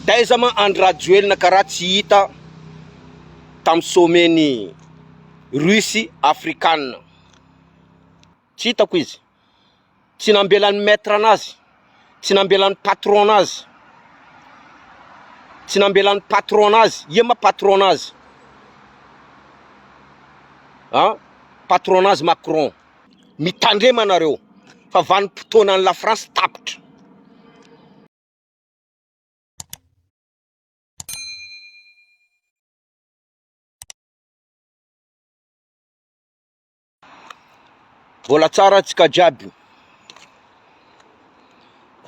Taiza ma andradjoelina karaha tsy hita tamin'ny sommet-ny Russie africaine. Tsy hitako izy. Tsy nambelan'ny maître anazy, tsy nambelan'ny patron anazy, tsy nambelan'ny patron anazy. Ia ma patron anazy? Patron anazy Macron. Mitandrema anareo fa vanim-potoana ny la France tapitra. Vola tsara antsika jiaby.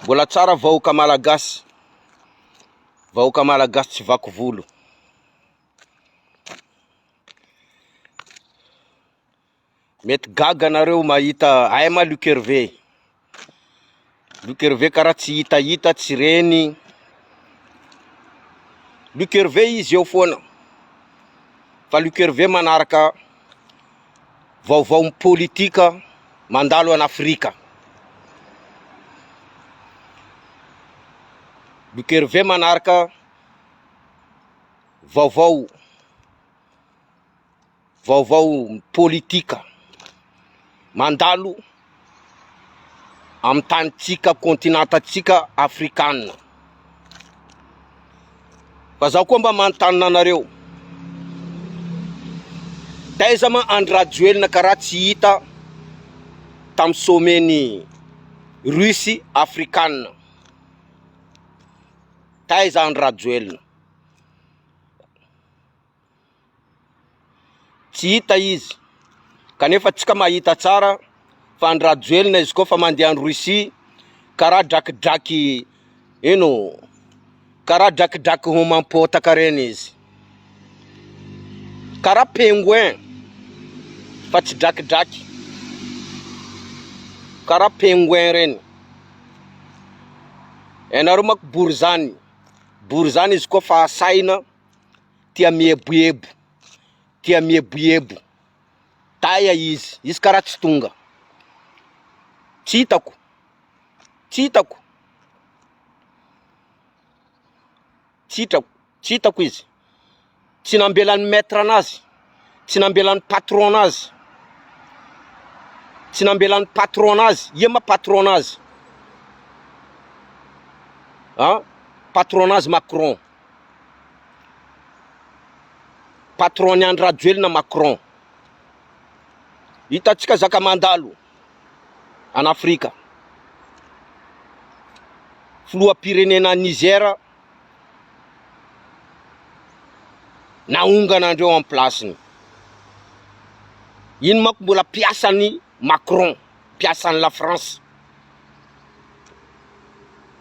Vola tsara vahoaka malagasy. Vahoaka malagasy tsy vaky volo. Mety gaga nareo mahita ay ma Luc Hervé. Luc Hervé karaha tsy hita tsy reny. Luc Hervé izy eo foana. Fa Luc Hervé manaraka vaovao politika mandalo an'Afrika. Luc Hervé manaraka vaovao politika mandalo amin'ny tanitsika kontinantatsika afrikana. Fa zaho koa mba manontany anareo, taiza ma andradjoelina karaha tsy hita tamin'ny sommet-ny Russie africaine. Taiza andradjoelina? Tsy hita izy. Kanefa tsika mahita tsara fa andradjoelina izy koa fa mandeha any Russie karaha drakidraky karaha drakidraky homampôtaka reny izy. Karaha pingouin fa tsy drakidraky. Karaha pingouin reny. Enareo manko bory zany izy koa fa asaina tia mieboebo. Tia mieboebo. Taia izy karaha tsy tonga. Tsy hitako izy. Tsy nambelan'ny maître anazy, tsy nambelan'ny patron anazy, tsy nambelan'ny patron anazy. Ia ma patron anazy? Patron anazy Macron. Patron ny andradjoelina Macron. Hitantsika zaka mandalo an'Afrika. Filoham-pirenena Niger naongana andreo amin'ny plasiny. Ino manko mbola piasany Macron, piasany la France.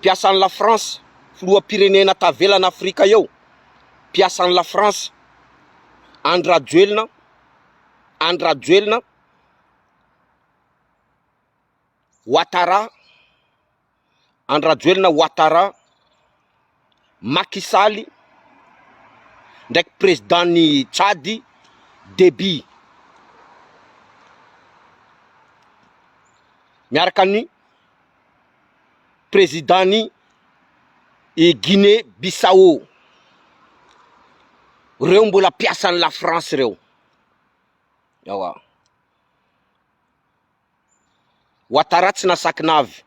Piasany la France, filoham-pirenena tavelana Afrika eo. Piasany la France, andradjoelina Ouattara, andradjoelina Ouattara, Macky Sall, ndraiky président ny Tchad, Déby. Miaraka ny président ny Guinée Bissau. Reo mbola piasan'ny la France reo. Yawa. Ouattara tsy nasakinavy.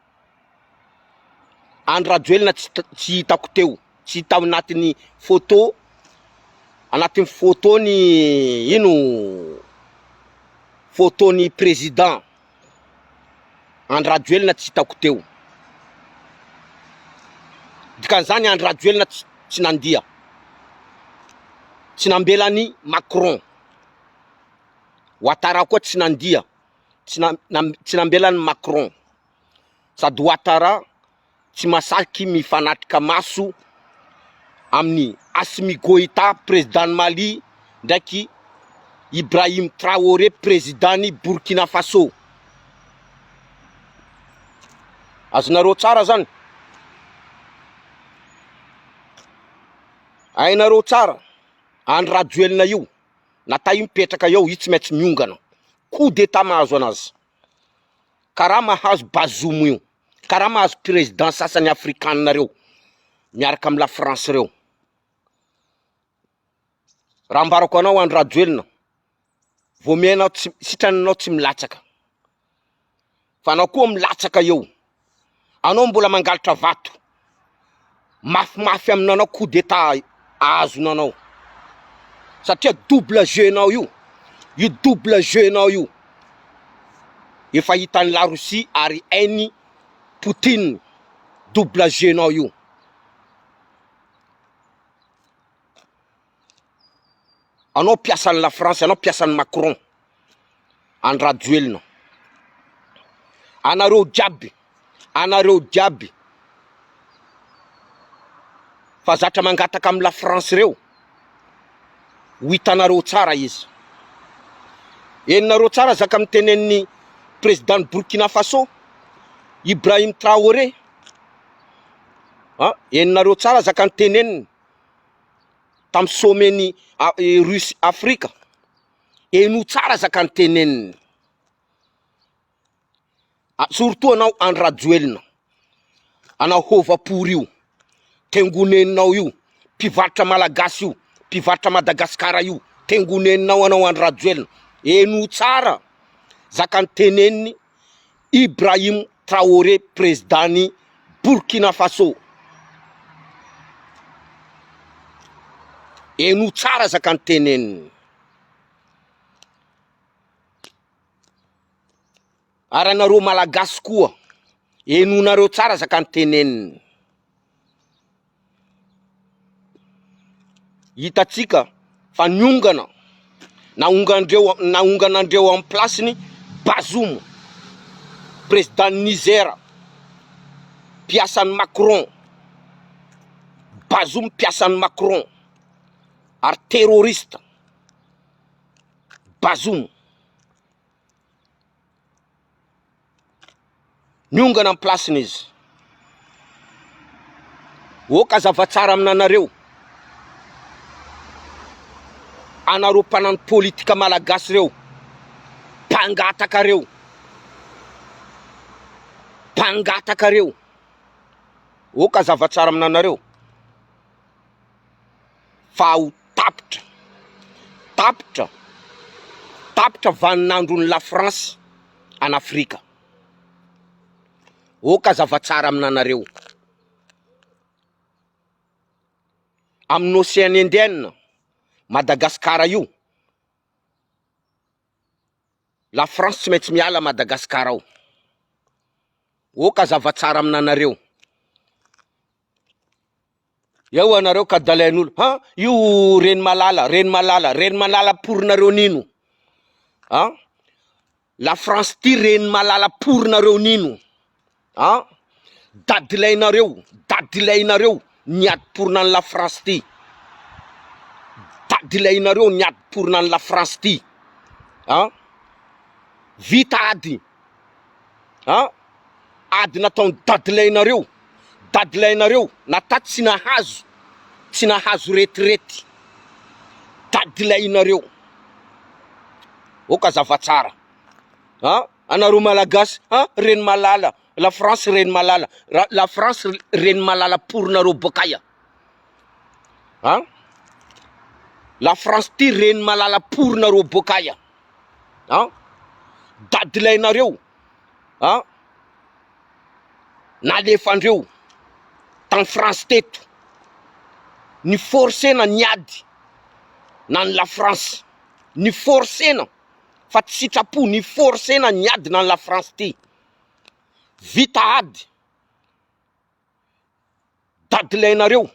Andradjoelina tsy hitako teo. Tsy hita anatin'ny photo. Anatin'ny photo ny photo ny président. Andradjoelina tsy hitako teo. Dikan'izany andradjoelina tsy nandia. Tsy nambelany Macron. Ouattara koa tsy nandia. Tsy nambelany Macron. Sady Ouattara tsy masaky mifanatrika maso amin'ny Assimi Goïta, président Mali, ndraiky Ibrahim Traoré, président ny Burkina Faso. Azonareo tsara zany? Ainareo tsara? Andradjoelina io, nata io mipetraka eo, io tsy maintsy miongana. Coup d'état mahazo anazy. Karaha mahazo Bazoum io. Karaha mahazo président sasany afrikanina reo. miaraka amin'ny la France reo. Raha ambarako anao andro rajoelina, vomianao sitrananao tsy milatsaka. Fa anao koa milatsaka eo. Anao mbola mangalatra vato. Mafimafy aminanao coup d'état ahazonanao. Satria double jeu nao io. Io double jeu nao io. Efa hitan'ny la Russie ary hainy Poutine. Double jeu nao io. Anao piasan'ny la France, anao piasan'ny Macron. Andro rajoelina. Anareo jiaby. Fa zatra mangataka amin'ny la France reo. Ho hitanareo tsara izy. Henonareo tsara zaka mitenen'ny président Burkina Faso, Ibrahim Traoré. Henonareo tsara zaka miteneniny tam sommet-ny Russie Afrika. Heno tsara zaka miteneniny. Surtout anao andro rajoelina. Anao hovapour io. Tengoneninao io. Mpivarotra malagasy io. Mpivarotra Madagasikara io. Tengoneninao anao andro rajoelina. Heno tsara zaka miteneniny Ibrahim Traoré, président Burkina Faso. Heno tsara zaka miteneniny. Ary anareo malagasy koa, henonareo tsara zaka miteneniny. Hitatsika fa niongana naonganandreo amin'ny plasiny Bazoum, président Niger, piasan'ny Macron. Bazoum piasan'ny Macron. Ary terroriste. Bazoum. Niongana amin'ny plasiny izy. Oka zavatsara aminanareo. Anareo mpanano politika malagasy reo. Pangataka reo. Oka zavatsara aminanareo. Fa ho tapitra vaninandron'ny la France en Afrika. Oka zavatsara aminanareo. Amin'ny Océan Indien, Madagasikara io. La France tsy maintsy miala Madagasikara ao. Oka zavatsara aminanareo. Eo anareo ka dalain'olo. Io Reny Malala pournareo nino. La France ty Reny Malala pournareo nino. Dadilainareo niady pournan la France ty. Dadilainareo niady pournan la France ty. Vita ady. Ady nataony dadilainareo nata tsy nahazo retirety. Dadilainareo. Oka zavatsara. Anareo malagasy, Reny Malala. La France Reny Malala. La France Reny Malala pournareo bokaya. La France ty Reny Malala pournareo bokaya. Dadilainareo. Nalefandreo tam France teto. Ny forcena niady nan la France. Ny forcena fa tsy sitrapo, ny forcena niady nan la France ty. Vita ady. Dadilainareo.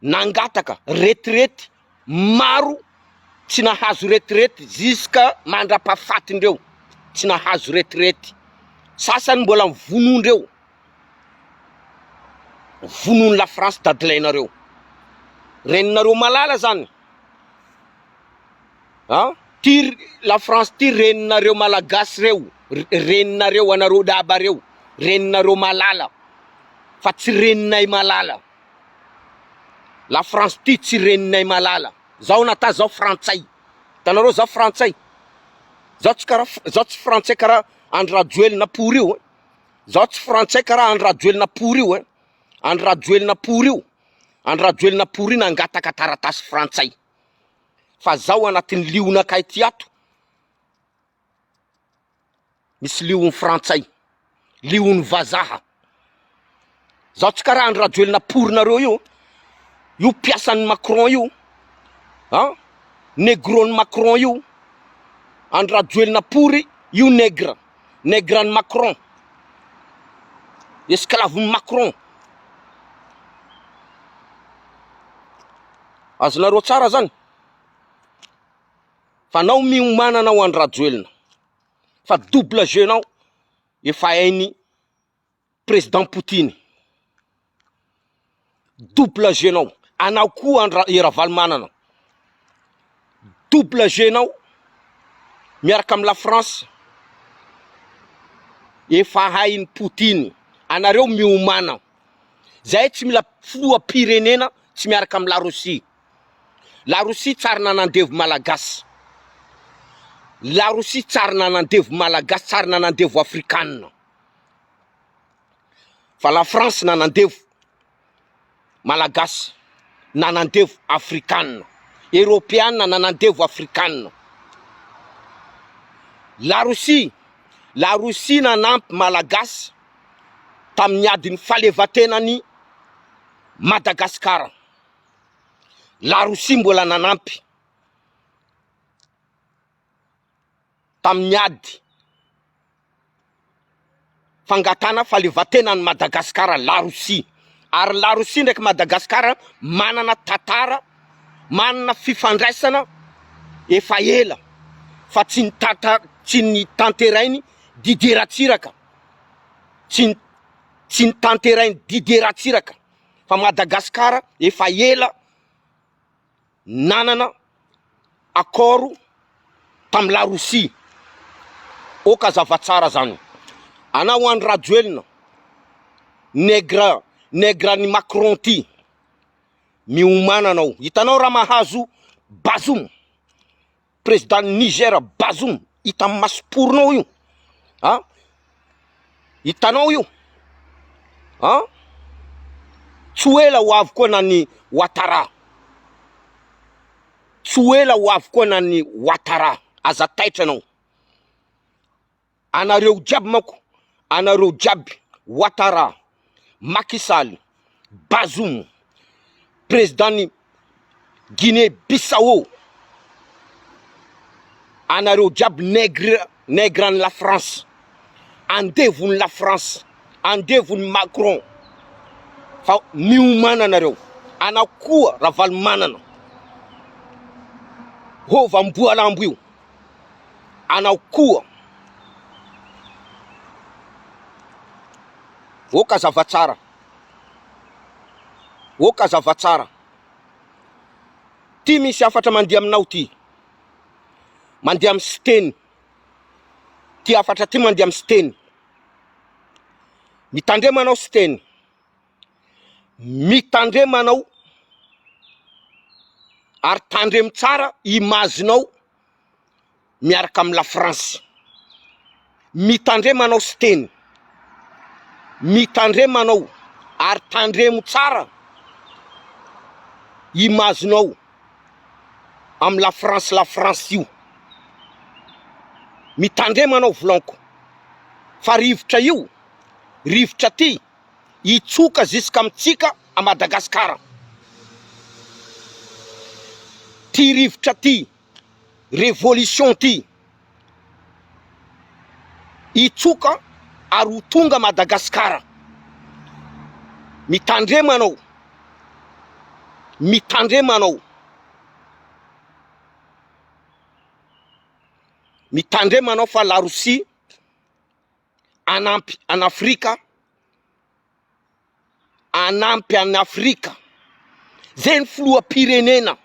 Nangataka retirety maro tsy nahazo retirety ziska mandra-pahafatindreo. Tsy nahazo retirety. Sasany mbola mivonondreo. Vonon la France dadilainareo. Reninareo Malala zany. Ty la France ty reninareo malagasy reo. Reninareo anareo daba reo. Reninareo Malala. Fa tsy reninay Malala. La France ty tsy reninay Malala. Zao nata zao frantsay. Tanareo zao frantsay. Zao tsy frantsay karaha andro rajoelina pour io. Zao tsy frantsay karaha andrajoelina pory io andrajoelina pory io andrajoelina pory io nangataka taratasy frantsay fa zao anatin'ny lionakay ty ato misy liony frantsay liony vazaha zao tsy karaha andrajoelina porinareo io piasan'ny Macron io negron'ny Macron io andrajoelina pory io negran'ny Macron esclaven'ny Macron azonareo tsara zany fa nao miomana anao andrajoelina fa double jeu nao efa hainy président Poutine double jeu nao anao koa Ravalomanana double jeu nao miaraka amin'ny la France efa hainy Poutine anareo miomana zay tsy mila filoham-pirenena tsy miaraka amin'ny la Russie tsara nanandevo malagasy la Russie tsara nanandevo malagasy tsara nanandevo afrikanina fa la France nanandevo malagasy nanandevo afrikanina européenne nanandevo afrikanina la Russie nanampy malagasy tamin'ny adiny falevatenany Madagasikara la Russie mbola nanampy tamin'ny ady fangatana falevatenany Madagasikara la Russie ary la Russie ndraiky Madagasikara manana tantara manana fifandraisana efa ela fa tsy ny tanterainy Didier Ratsiraka tsy ny tanterainy Didier Ratsiraka fa Madagasikara efa ela nanana akoro tam la Russie oka zavatsara zany anao andrajoelina negran'ny Macron ty miomana anao hitanao raha mahazo Bazoum président Niger Bazoum hita masoporinao io hitanao io tsy ela ho avy koa nany Ouattara tsy ela ho avy koa nany Ouattara aza taitra anao anareo jiaby mako anareo jiaby Ouattara Macky Sall Bazoum président Guinée-Bissau anareo jiaby negran'ny la France andevon'ny la France andevon'ny Macron fa miomana anareo anao koa Ravalomanana hova amboalambo io anao koa oka zavatsara ty misy afatra mandeha aminao ty mandeha amin'ny Steny ty afatra ty mandeha amin'ny Steny mitandremanao Steny mitandremanao ary tandremo tsara imazinao miaraka amin'ny la France mitandremanao Steny mitandremanao ary tandremo tsara imazinao amin'ny la France io mitandremanao volanko fa rivotra ty itsoka ziska amitsika a Madagasikara ty rivotra ty révolution ty itsoka ary ho tonga Madagasikara mitandremanao fa la Russie anampy an Afrika zay ny filoham-pirenena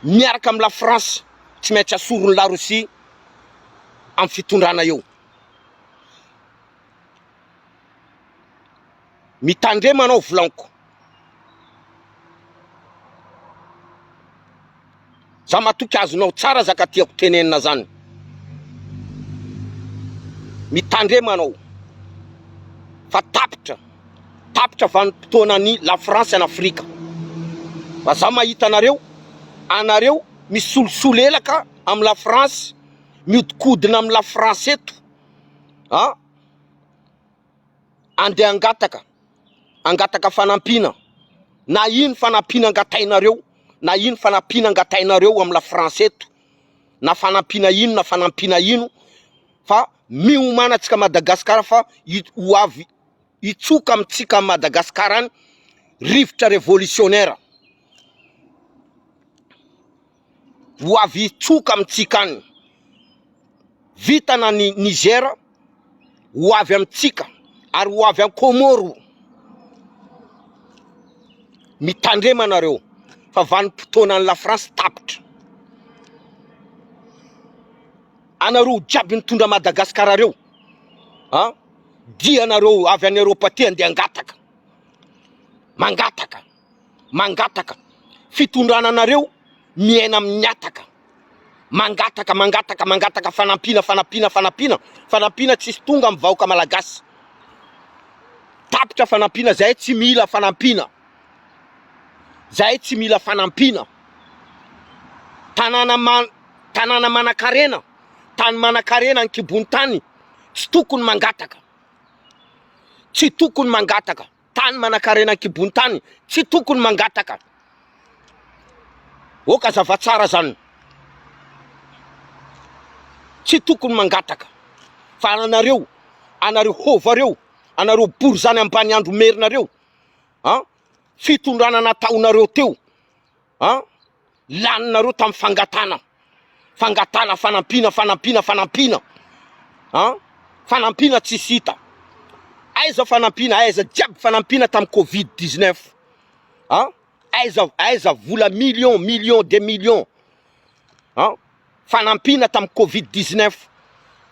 miaraka amin'ny la France tsy maintsy asorony la Russie amin'ny fitondrana eo mitandremanao volanko za matoky azonao tsara zaka tiako tenenina zany mitandrema anao fa tapitra vanim-potoana ny la France en Afrika. Fa za mahita anareo misolosolelaka am la France, miodikodina am la France eto, andeha angataka fanampina. Na ino fanampina angatainareo, na ino fanampina angatainareo am la France eto, na fanampina ino, fa miomanantsika Madagasikara fa ho avy itsoka amitsika Madagasikara any rivotra révolutionnaire. Ho avy itsoka amitsika any. Vitana ny Niger, ho avy amitsika, ary ho avy am Komoro. Mitandrema anareo fa vanim-potoana la France tapitra. Anareo jiaby nitondra Madagasikara reo, dia anareo avy any Europa ty andeha mangataka. Fitondrana anareo miaina miataka. Mangataka fanampina tsisy tonga am vahoaka malagasy. Tapitra fanampina, zahay tsy mila fanampina. Tanàna manan-karena, tany manan-karena ny kibon-tany, tsy tokony mangataka. Tany manan-karena ny kibon-tany, tsy tokony mangataka. Oka zava tsara zany. Tsy tokony mangataka. Fa anareo hovareo, anareo bory zany ambany andro merinareo, fitondrana nataonareo teo, laninareo tam fangatana fanampina, fanampina tsisy hita. Aiza jiaby fanampina tam Covid-19, aiza vola millions de millions, fanampina tam Covid-19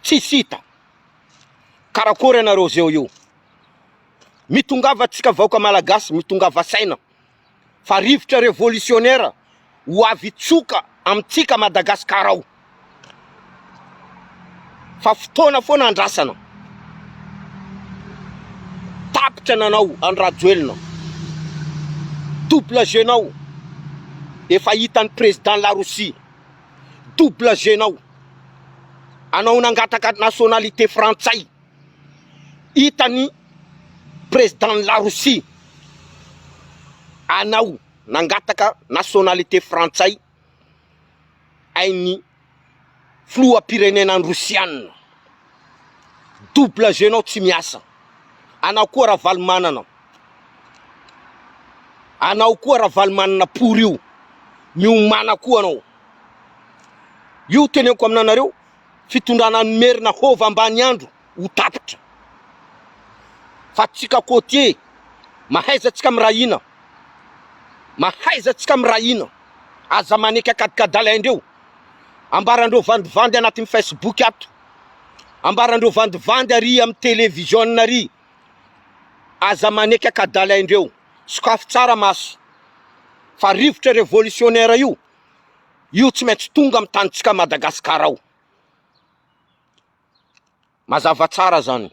tsisy hita. Karakory anareo zeo io. Mitongava tsika vahoaka malagasy, mitongava saina fa rivotra révolutionnaire ho avy itsoka amitsika Madagasikara ao. Fa fotoana foana andrasana. Tapitra nanao Andrajoelina, double jeu nao efa hitan'ny président la Russie. Double jeu nao, anao nangataka nationalité frantsay, hitany président la Russie. Anao nangataka nationalité frantsay ainy filoham-pirenenan'ny Rosianina. Double jeu nao tsy miasa. Anao koa raha valimanana pour io, miomana koa anao. Io teneko aminanareo, fitondrana ny merina hova ambany andro ho tapitra. Fa tsika côtier, mahaiza tsika mirahina, aza maneky akadikadalaindreo, ambarandreo vandivandy anatin'ny Facebook ato, ambarandreo vandivandy ary am télévision ary, aza maneky akadalaindreo, sokafy tsara maso. Fa rivotra révolutionnaire io tsy maintsy tonga am tanitsika Madagasikara ao. Mazava tsara zany.